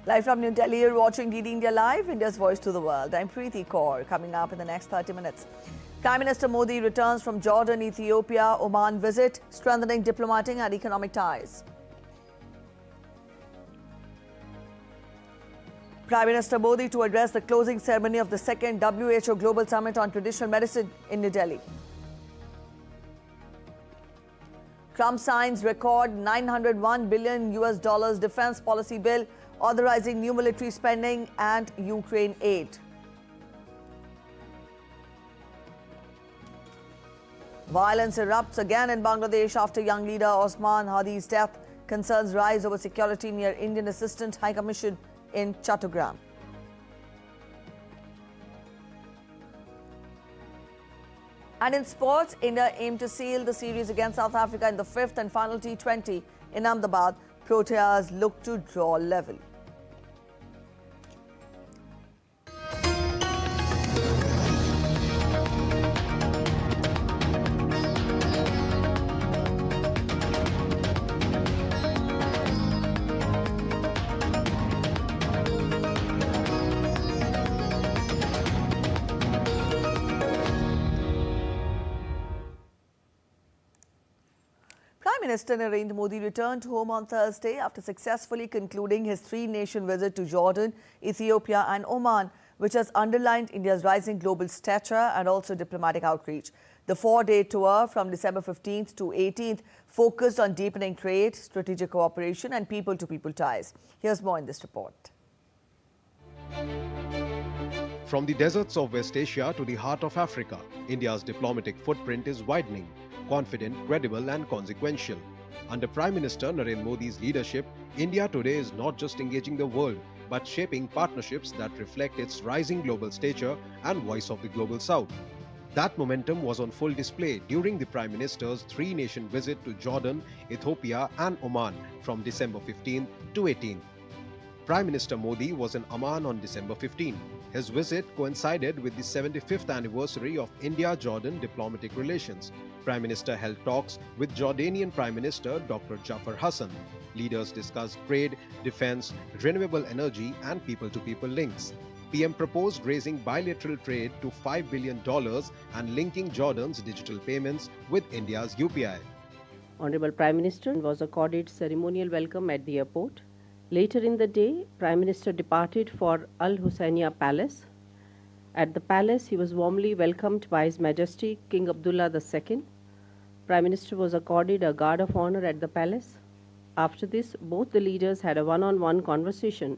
Live from New Delhi, you're watching DD India Live, India's voice to the world. I'm Preeti Kaur. Coming up in the next 30 minutes. Prime Minister Modi returns from Jordan, Ethiopia, Oman visit, strengthening diplomatic and economic ties. Prime Minister Modi to address the closing ceremony of the second WHO Global Summit on Traditional Medicine in New Delhi. Trump signs record $901 billion defense policy bill authorizing new military spending and Ukraine aid. Violence erupts again in Bangladesh after young leader Osman Hadi's death. Concerns rise over security near Indian Assistant High Commission in Chattogram. And in sports, India aimed to seal the series against South Africa in the fifth and final T20 in Ahmedabad. Proteas look to draw level. Prime Minister Narendra Modi returned home on Thursday after successfully concluding his three-nation visit to Jordan, Ethiopia and Oman, which has underlined India's rising global stature and also diplomatic outreach. The four-day tour from December 15th to 18th focused on deepening trade, strategic cooperation and people-to-people ties. Here's more in this report. From the deserts of West Asia to the heart of Africa, India's diplomatic footprint is widening, confident, credible and consequential. Under Prime Minister Narendra Modi's leadership, India today is not just engaging the world, but shaping partnerships that reflect its rising global stature and voice of the Global South. That momentum was on full display during the Prime Minister's three-nation visit to Jordan, Ethiopia and Oman from December 15th to 18th. Prime Minister Modi was in Amman on December 15. His visit coincided with the 75th anniversary of India-Jordan diplomatic relations. Prime Minister held talks with Jordanian Prime Minister Dr. Jafar Hassan. Leaders discussed trade, defense, renewable energy and people-to-people links. PM proposed raising bilateral trade to $5 billion and linking Jordan's digital payments with India's UPI. Honorable Prime Minister was accorded ceremonial welcome at the airport. Later in the day, Prime Minister departed for Al Husseiniya Palace. At the palace, he was warmly welcomed by His Majesty King Abdullah II. Prime Minister was accorded a guard of honor at the palace. After this, both the leaders had a one-on-one conversation,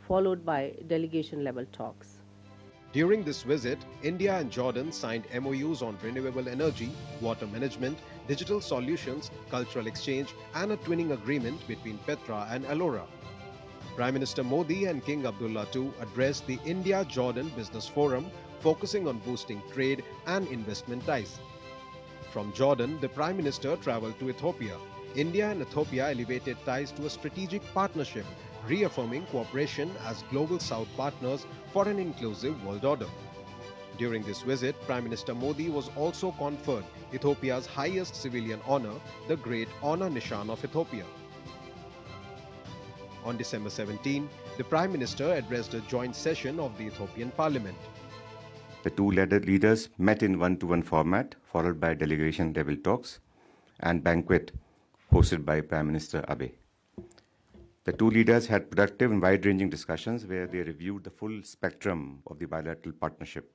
followed by delegation-level talks. During this visit, India and Jordan signed MOUs on renewable energy, water management, digital solutions, cultural exchange, and a twinning agreement between Petra and Ellora. Prime Minister Modi and King Abdullah II addressed the India-Jordan Business Forum, focusing on boosting trade and investment ties. From Jordan, the Prime Minister travelled to Ethiopia. India and Ethiopia elevated ties to a strategic partnership, reaffirming cooperation as Global South partners for an inclusive world order. During this visit, Prime Minister Modi was also conferred Ethiopia's highest civilian honour, the Great Honour Nishan of Ethiopia. On December 17, the Prime Minister addressed a joint session of the Ethiopian Parliament. The two leaders met in one-to-one format, followed by delegation-level talks and banquet hosted by Prime Minister Abe. The two leaders had productive and wide-ranging discussions where they reviewed the full spectrum of the bilateral partnership.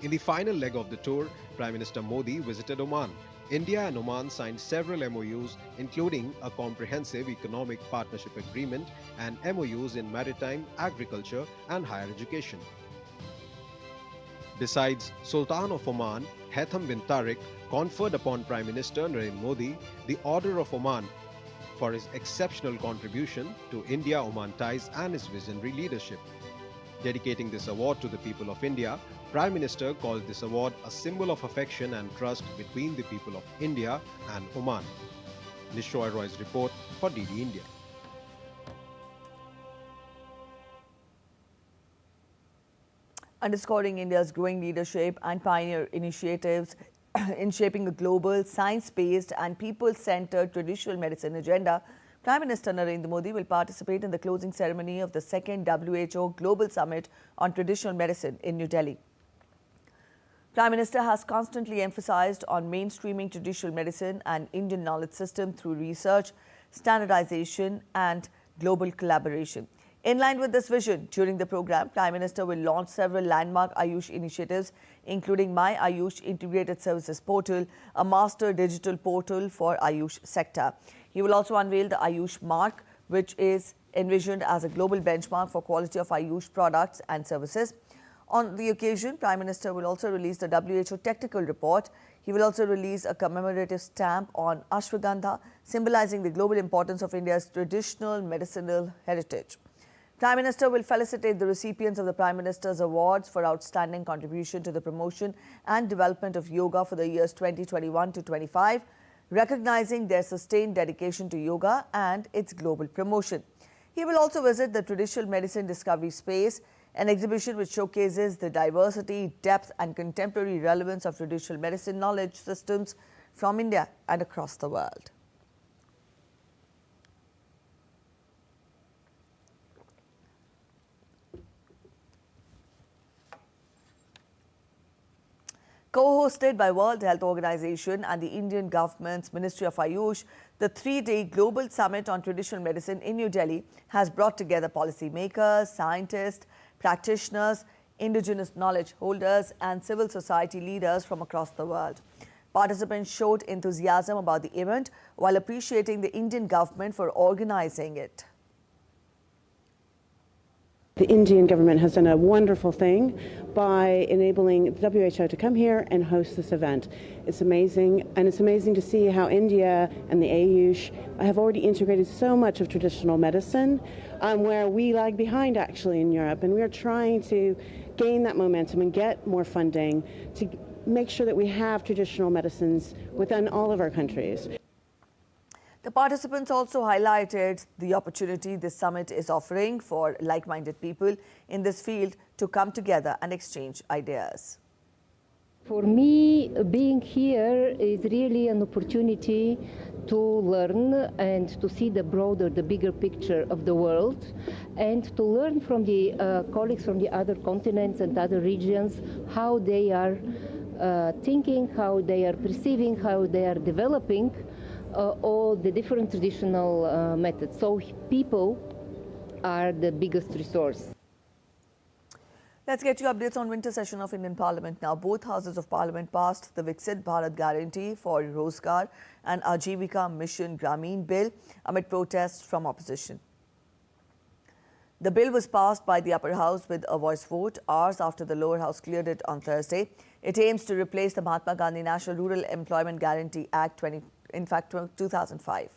In the final leg of the tour, Prime Minister Modi visited Oman. India and Oman signed several MOUs, including a comprehensive economic partnership agreement and MOUs in maritime, agriculture and higher education. Besides, Sultan of Oman, Haitham bin Tariq, conferred upon Prime Minister Narendra Modi the Order of Oman for his exceptional contribution to India-Oman ties and his visionary leadership. Dedicating this award to the people of India, Prime Minister called this award a symbol of affection and trust between the people of India and Oman. Nishoy Roy's report for DD India. Underscoring India's growing leadership and pioneer initiatives in shaping a global, science-based and people-centered traditional medicine agenda, Prime Minister Narendra Modi will participate in the closing ceremony of the second WHO Global Summit on Traditional Medicine in New Delhi. Prime Minister has constantly emphasized on mainstreaming traditional medicine and Indian knowledge system through research, standardization and global collaboration. In line with this vision, during the program, Prime Minister will launch several landmark Ayush initiatives, including My Ayush Integrated Services Portal, a master digital portal for Ayush sector. He will also unveil the Ayush Mark, which is envisioned as a global benchmark for quality of Ayush products and services. On the occasion, Prime Minister will also release the WHO technical report. He will also release a commemorative stamp on Ashwagandha, symbolizing the global importance of India's traditional medicinal heritage. Prime Minister will felicitate the recipients of the Prime Minister's Awards for outstanding contribution to the promotion and development of yoga for the years 2021 to 25, recognizing their sustained dedication to yoga and its global promotion. He will also visit the Traditional Medicine Discovery Space, an exhibition which showcases the diversity, depth and contemporary relevance of traditional medicine knowledge systems from India and across the world. Co-hosted by World Health Organization and the Indian government's Ministry of Ayush, the three-day Global Summit on Traditional Medicine in New Delhi has brought together policymakers, scientists, practitioners, indigenous knowledge holders and civil society leaders from across the world. Participants showed enthusiasm about the event while appreciating the Indian government for organizing it. The Indian government has done a wonderful thing by enabling the WHO to come here and host this event. It's amazing, and it's amazing to see how India and the Ayush have already integrated so much of traditional medicine, where we lag behind actually in Europe, and we are trying to gain that momentum and get more funding to make sure that we have traditional medicines within all of our countries. The participants also highlighted the opportunity this summit is offering for like-minded people in this field to come together and exchange ideas. For me, being here is really an opportunity to learn and to see the broader, the bigger picture of the world, and to learn from the colleagues from the other continents and other regions how they are thinking, how they are perceiving, how they are developing all the different traditional methods. So people are the biggest resource. Let's get you updates on winter session of Indian Parliament now. Both houses of Parliament passed the Viksit Bharat Guarantee for Rozgar and Ajivika Mission Grameen Bill amid protests from opposition. The bill was passed by the upper house with a voice vote, hours after the lower house cleared it on Thursday. It aims to replace the Mahatma Gandhi National Rural Employment Guarantee Act 2005.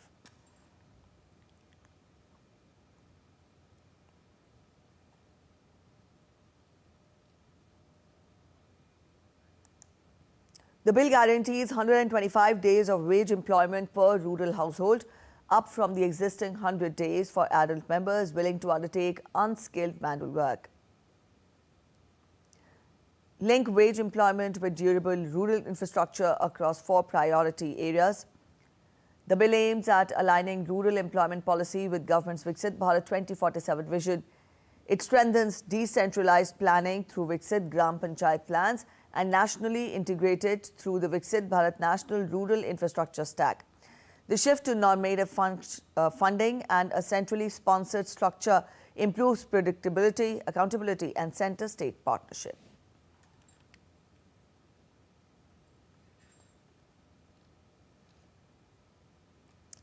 The bill guarantees 125 days of wage employment per rural household, up from the existing 100 days for adult members willing to undertake unskilled manual work. Link wage employment with durable rural infrastructure across 4 priority areas. The bill aims at aligning rural employment policy with government's Viksit Bharat 2047 vision. It strengthens decentralized planning through Viksit Gram Panchayat plans and nationally integrated through the Viksit Bharat National Rural Infrastructure Stack. The shift to normative funding and a centrally sponsored structure improves predictability, accountability and center-state partnership.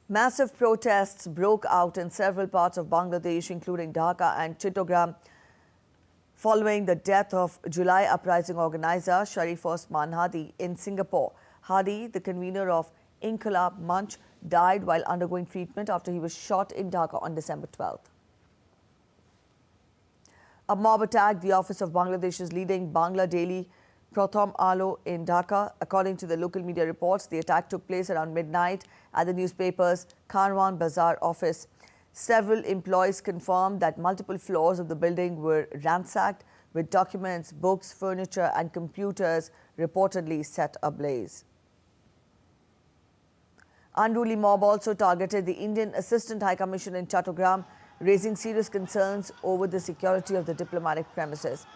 Massive protests broke out in several parts of Bangladesh, including Dhaka and Chittagong, following the death of July uprising organizer Sharif Osman Hadi in Singapore. Hadi, the convener of Inqilab Manch, died while undergoing treatment after he was shot in Dhaka on December 12th. A mob attacked the office of Bangladesh's leading Bangla daily Pratham Alo in Dhaka. According to the local media reports, the attack took place around midnight at the newspaper's Karwan Bazaar office. Several employees confirmed that multiple floors of the building were ransacked, with documents, books, furniture and computers reportedly set ablaze. Unruly mob also targeted the Indian Assistant High Commission in Chattogram, raising serious concerns over the security of the diplomatic premises.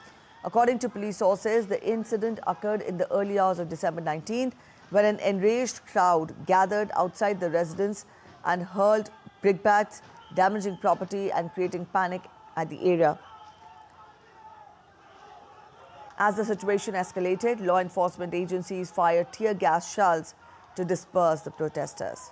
According to police sources, the incident occurred in the early hours of December 19th, when an enraged crowd gathered outside the residence and hurled brickbats, damaging property and creating panic at the area. As the situation escalated, law enforcement agencies fired tear gas shells to disperse the protesters.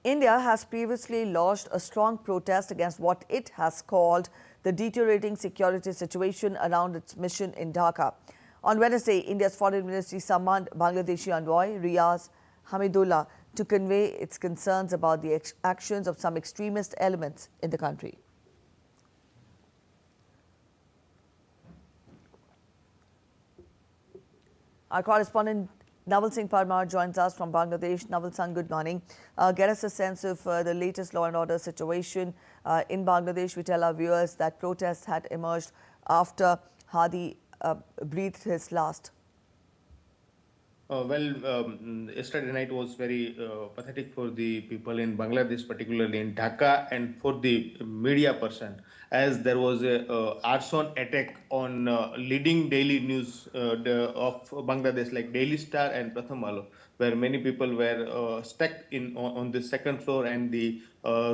India has previously lodged a strong protest against what it has called the deteriorating security situation around its mission in Dhaka. On Wednesday, India's Foreign Ministry summoned Bangladeshi envoy Riaz Hamidullah to convey its concerns about the actions of some extremist elements in the country. Our correspondent Naval Singh Parmar joins us from Bangladesh. Naval Singh, good morning. Get us a sense of the latest law and order situation in Bangladesh. We tell our viewers that protests had emerged after Hadi breathed his last. Yesterday night was very pathetic for the people in Bangladesh, particularly in Dhaka, and for the media person, as there was a arson attack on leading daily news of Bangladesh, like Daily Star and Pratham Alo, where many people were stuck on the second floor and the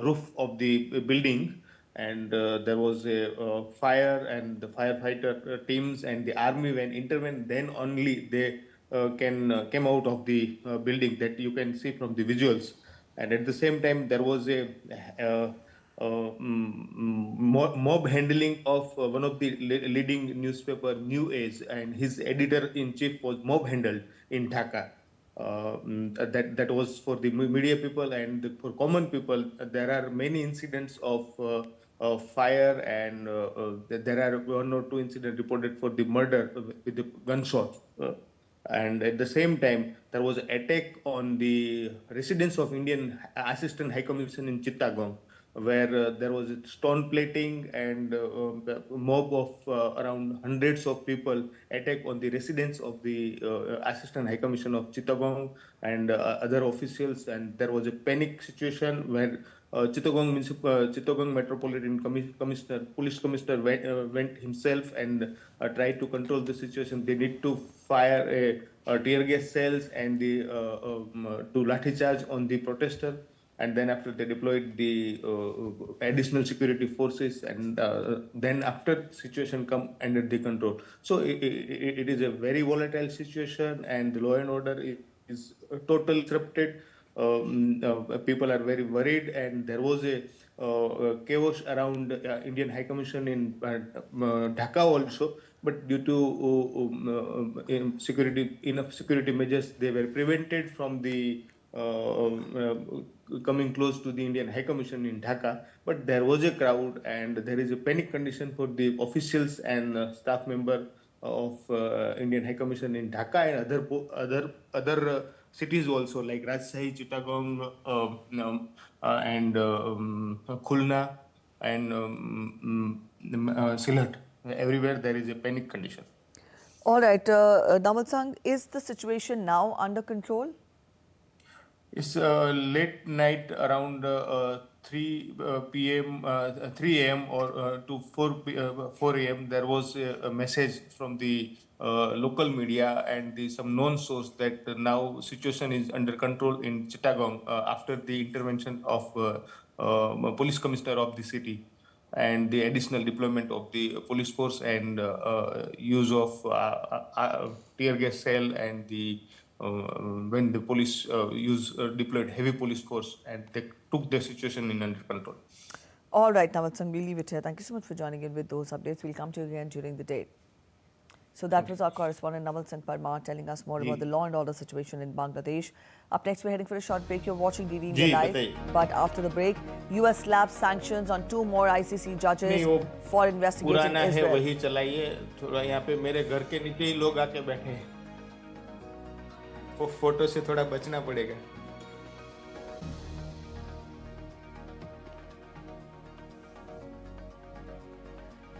roof of the building. And there was a fire, and the firefighter teams and the army, when intervened, then only they came out of the building, that you can see from the visuals. And at the same time, there was a mob handling of one of the leading newspaper, New Age, and his editor-in-chief was mob handled in Dhaka. That was for the media people, and for common people, there are many incidents of fire, and there are one or two incidents reported for the murder with the gunshot. And at the same time, there was an attack on the residence of Indian Assistant High Commission in Chittagong, where there was stone plating, and a mob of around hundreds of people attack on the residence of the Assistant High Commission of Chittagong and other officials. And there was a panic situation where Chittagong Metropolitan Commissioner, Police Commissioner went himself and tried to control the situation. They need to fire tear gas cells and to lathi charge on the protester. And then after they deployed the additional security forces, and then after situation come under the control. So it is a very volatile situation, and the law and order is totally disrupted. People are very worried, and there was a chaos around Indian High Commission in Dhaka also, but due to enough security measures, they were prevented from the coming close to the Indian High Commission in Dhaka. But there was a crowd, and there is a panic condition for the officials and staff member of Indian High Commission in Dhaka and other cities also, like Rajshahi, Chittagong, and Khulna, and Sylhet. Everywhere there is a panic condition. All right, Naval Singh, is the situation now under control? It's late night, around 3 p.m., 3 a.m. or to 4 a.m. There was a message from the local media and some known source that now situation is under control in Chittagong after the intervention of police commissioner of the city and the additional deployment of the police force and use of tear gas cell, and when the police deployed heavy police force, and they took the situation in under control. All right, Naval Singh, we'll leave it here. Thank you so much for joining in with those updates. We'll come to you again during the day. So that was our correspondent Naval Singh Parmar telling us more about the law and order situation in Bangladesh. Up next, we're heading for a short break. You're watching DV India Live. But after the break, US slaps sanctions on 2 more ICC judges for investigating Israel. वही चलाइए, थोड़ा यहाँ पे मेरे घर के नीचे ही लोग आके बैठे हैं, वो फोटो से थोड़ा बचना पड़ेगा.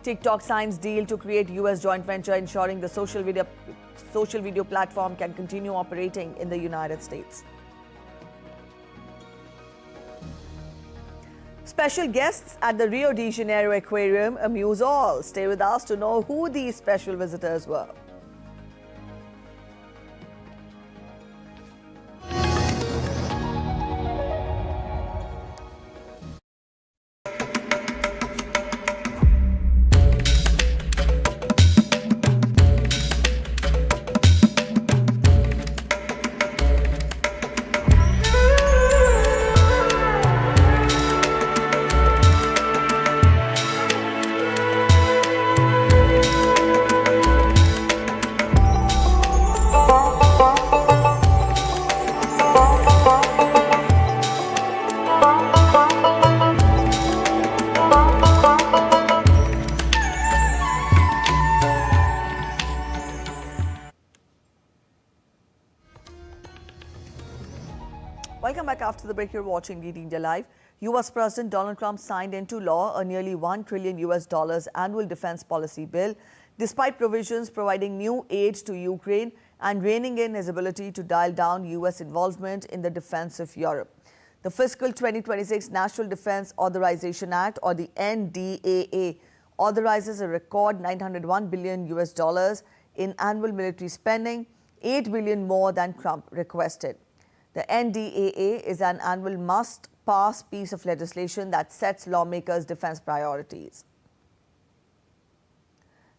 TikTok signs deal to create US joint venture ensuring the social video platform can continue operating in the United States. Special guests at the Rio de Janeiro aquarium amuse all. Stay with us to know who these special visitors were. Welcome back. After the break, you're watching DD India Live. US President Donald Trump signed into law a nearly $1 trillion annual defense policy bill, despite provisions providing new aid to Ukraine and reining in his ability to dial down US involvement in the defense of Europe. The fiscal 2026 National Defense Authorization Act, or the NDAA, authorizes a record $901 billion in annual military spending, $8 billion more than Trump requested. The NDAA is an annual must-pass piece of legislation that sets lawmakers' defense priorities.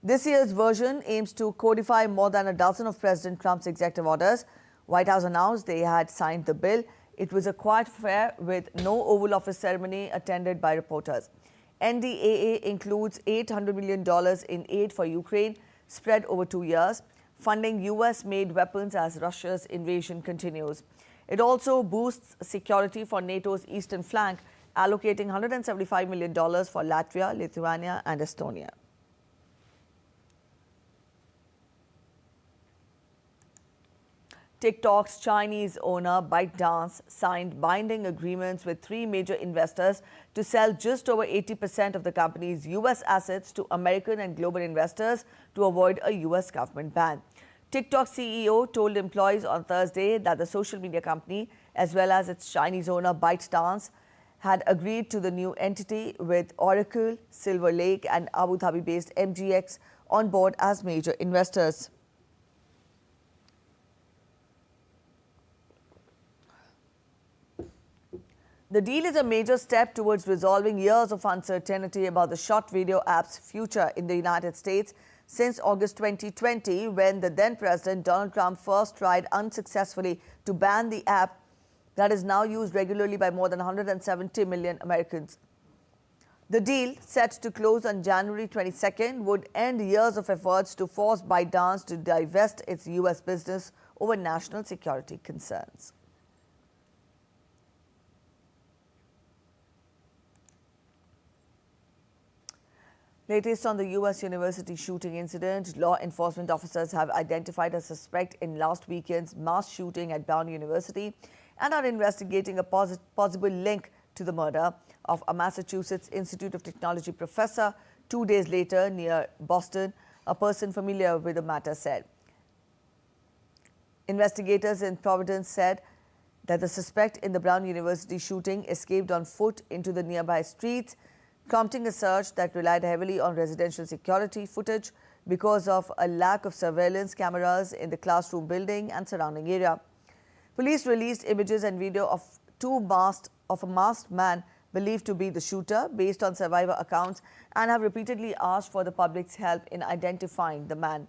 This year's version aims to codify more than a dozen of President Trump's executive orders. White House announced they had signed the bill. It was a quiet affair with no Oval Office ceremony attended by reporters. NDAA includes $800 million in aid for Ukraine spread over 2 years, funding US-made weapons as Russia's invasion continues. It also boosts security for NATO's eastern flank, allocating $175 million for Latvia, Lithuania, and Estonia. TikTok's Chinese owner ByteDance signed binding agreements with 3 major investors to sell just over 80% of the company's US assets to American and global investors to avoid a US government ban. TikTok CEO told employees on Thursday that the social media company, as well as its Chinese owner ByteDance, had agreed to the new entity with Oracle, Silver Lake, and Abu Dhabi-based MGX on board as major investors. The deal is a major step towards resolving years of uncertainty about the short video app's future in the United States since August 2020, when the then-President Donald Trump first tried unsuccessfully to ban the app that is now used regularly by more than 170 million Americans. The deal, set to close on January 22nd, would end years of efforts to force ByteDance to divest its US business over national security concerns. Latest on the US university shooting incident, law enforcement officers have identified a suspect in last weekend's mass shooting at Brown University and are investigating a possible link to the murder of a Massachusetts Institute of Technology professor 2 days later near Boston, a person familiar with the matter said. Investigators in Providence said that the suspect in the Brown University shooting escaped on foot into the nearby streets, prompting a search that relied heavily on residential security footage because of a lack of surveillance cameras in the classroom building and surrounding area. Police released images and video of a masked man believed to be the shooter based on survivor accounts and have repeatedly asked for the public's help in identifying the man.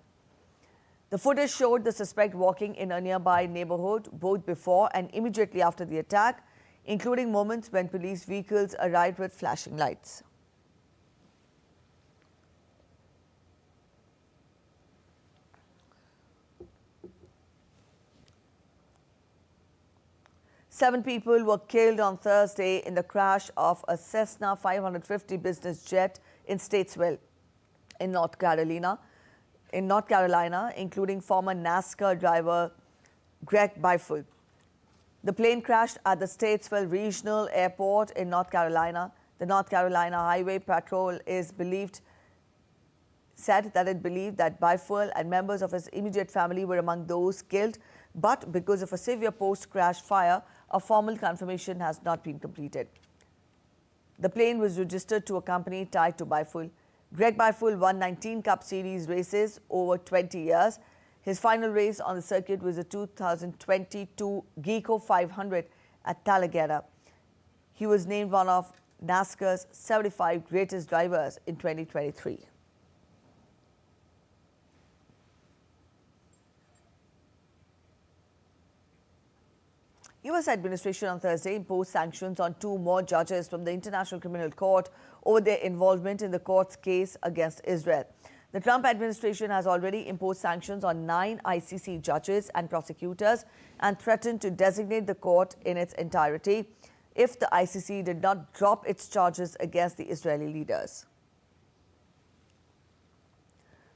The footage showed the suspect walking in a nearby neighborhood both before and immediately after the attack, including moments when police vehicles arrived with flashing lights. Seven people were killed on Thursday in the crash of a Cessna 550 business jet in Statesville, in North Carolina, including former NASCAR driver Greg Biffle. The plane crashed at the Statesville Regional Airport in North Carolina. The North Carolina Highway Patrol is believed said that it believed that Biful and members of his immediate family were among those killed, but because of a severe post-crash fire, a formal confirmation has not been completed. The plane was registered to a company tied to Biful. Greg Biful won 19 Cup Series races over 20 years. His final race on the circuit was the 2022 Geco 500 at Talladega. He was named one of NASCAR's 75 greatest drivers in 2023. U.S. administration on Thursday imposed sanctions on 2 more judges from the International Criminal Court over their involvement in the court's case against Israel. The Trump administration has already imposed sanctions on 9 ICC judges and prosecutors and threatened to designate the court in its entirety if the ICC did not drop its charges against the Israeli leaders.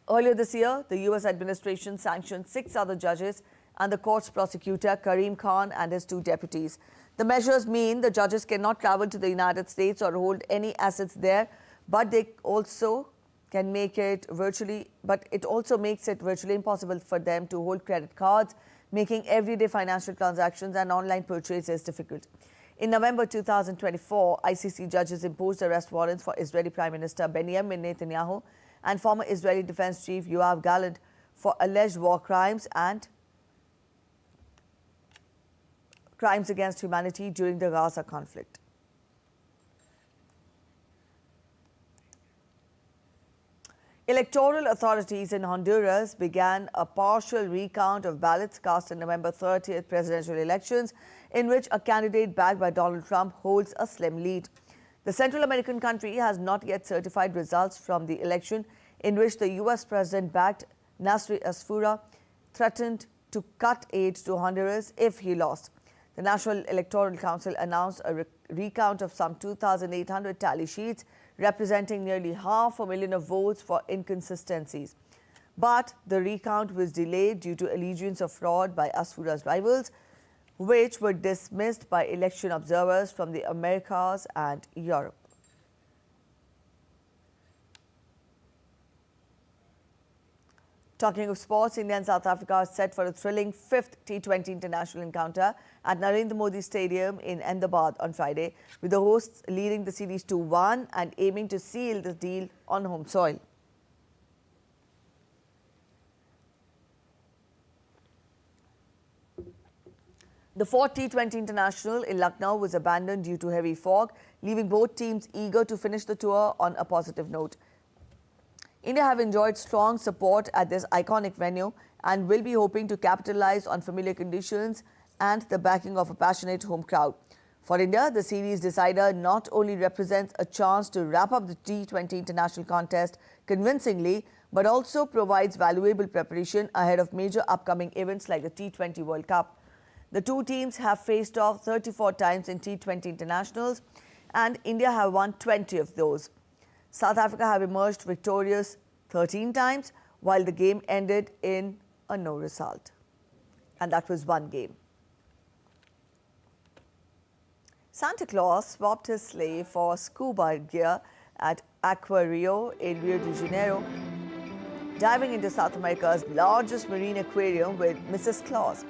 Earlier this year, the U.S. administration sanctioned 6 other judges and the court's prosecutor, Karim Khan, and his 2 deputies. The measures mean the judges cannot travel to the United States or hold any assets there, but it also makes it virtually impossible for them to hold credit cards, making everyday financial transactions and online purchases difficult. In November 2024, ICC judges imposed arrest warrants for Israeli Prime Minister Benjamin Netanyahu and former Israeli Defense Chief Yoav Gallant for alleged war crimes and crimes against humanity during the Gaza conflict. Electoral authorities in Honduras began a partial recount of ballots cast in November 30th presidential elections, in which a candidate backed by Donald Trump holds a slim lead. The Central American country has not yet certified results from the election, in which the U.S. president-backed Nasri Asfura threatened to cut aid to Honduras if he lost. The National Electoral Council announced a recount of some 2,800 tally sheets, representing nearly 500,000 of votes for inconsistencies. But the recount was delayed due to allegations of fraud by Asfura's rivals, which were dismissed by election observers from the Americas and Europe. Talking of sports, India and South Africa are set for a thrilling 5th T20 international encounter at Narendra Modi Stadium in Ahmedabad on Friday, with the hosts leading the series 2-1 and aiming to seal the deal on home soil. The 4th T20 international in Lucknow was abandoned due to heavy fog, leaving both teams eager to finish the tour on a positive note. India have enjoyed strong support at this iconic venue and will be hoping to capitalize on familiar conditions and the backing of a passionate home crowd. For India, the series decider not only represents a chance to wrap up the T20 international contest convincingly, but also provides valuable preparation ahead of major upcoming events like the T20 World Cup. The 2 teams have faced off 34 times in T20 internationals, and India have won 20 of those. South Africa have emerged victorious 13 times, while the game ended in a no result. And that was 1 game. Santa Claus swapped his sleigh for scuba gear at Aquarium in Rio de Janeiro, diving into South America's largest marine aquarium with Mrs. Claus.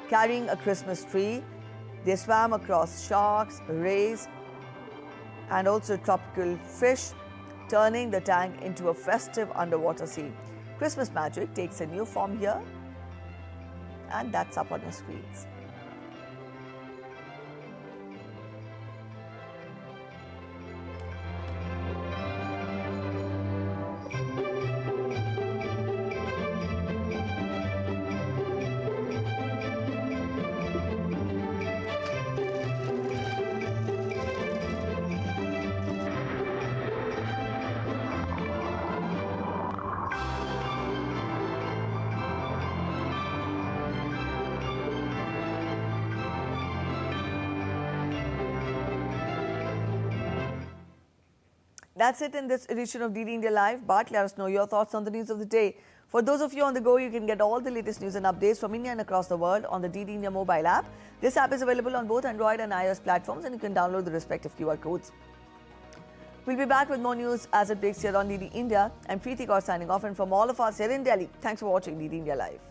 Carrying a Christmas tree, they swam across sharks, rays, and also tropical fish, turning the tank into a festive underwater scene. Christmas magic takes a new form here, and that's up on your screens. That's it in this edition of DD India Live, but let us know your thoughts on the news of the day. For those of you on the go, you can get all the latest news and updates from India and across the world on the DD India mobile app. This app is available on both Android and iOS platforms, and you can download the respective QR codes. We'll be back with more news as it breaks here on DD India. I'm Preeti Kaur signing off, and from all of us here in Delhi, thanks for watching DD India Live.